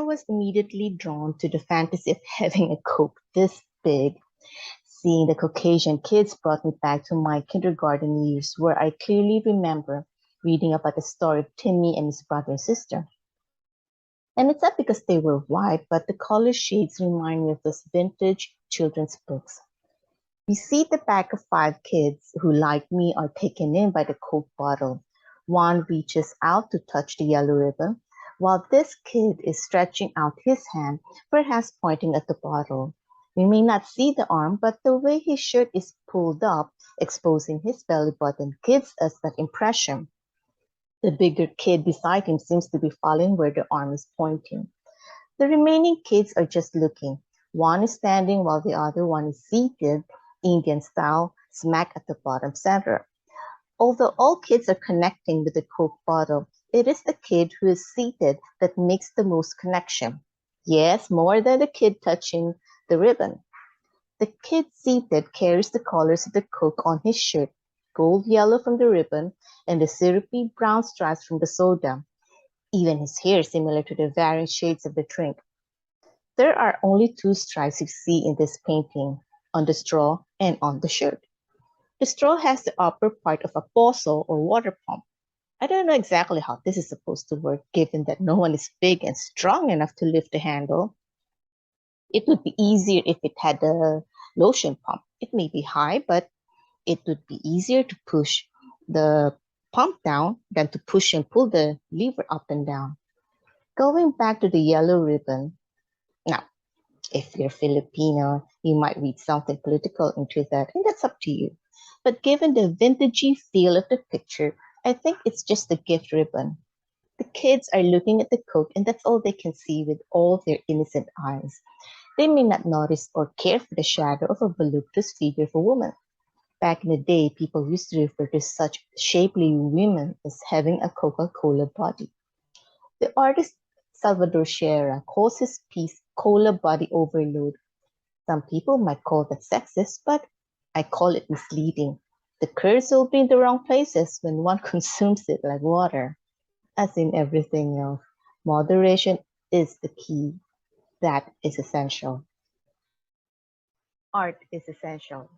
was immediately drawn to the fantasy of having a Coke this big. Seeing the Caucasian kids brought me back to my kindergarten years, where I clearly remember reading about the story of Timmy and his brother and sister. And it's not because they were white, but the color shades remind me of those vintage children's books. We see the back of five kids who, like me, are taken in by the Coke bottle. One reaches out to touch the yellow ribbon, while this kid is stretching out his hand, perhaps pointing at the bottle. We may not see the arm, but the way his shirt is pulled up, exposing his belly button, gives us that impression. The bigger kid beside him seems to be following where the arm is pointing. The remaining kids are just looking. One is standing while the other one is seated, Indian style, smack at the bottom center. Although all kids are connecting with the Coke bottle, it is the kid who is seated that makes the most connection. Yes, more than the kid touching the ribbon. The kid seated carries the colors of the Coke on his shirt, gold yellow from the ribbon and the syrupy brown stripes from the soda. Even his hair is similar to the varying shades of the drink. There are only two stripes you see in this painting, on the straw and on the shirt. The straw has the upper part of a pozo or water pump. I don't know exactly how this is supposed to work given that no one is big and strong enough to lift the handle. It would be easier if it had a lotion pump. It may be high, but it would be easier to push the pump down than to push and pull the lever up and down. Going back to the yellow ribbon, now, if you're Filipino, you might read something political into that, and that's up to you. But given the vintagey feel of the picture, I think it's just a gift ribbon. The kids are looking at the Coke, and that's all they can see with all their innocent eyes. They may not notice or care for the shadow of a voluptuous figure of a woman. Back in the day, people used to refer to such shapely women as having a Coca-Cola body. The artist Salvador Sierra calls his piece Cola Body Overload. Some people might call that sexist, but I call it misleading. The curves will be in the wrong places when one consumes it like water. As in everything else, moderation is the key. That is essential. Art is essential.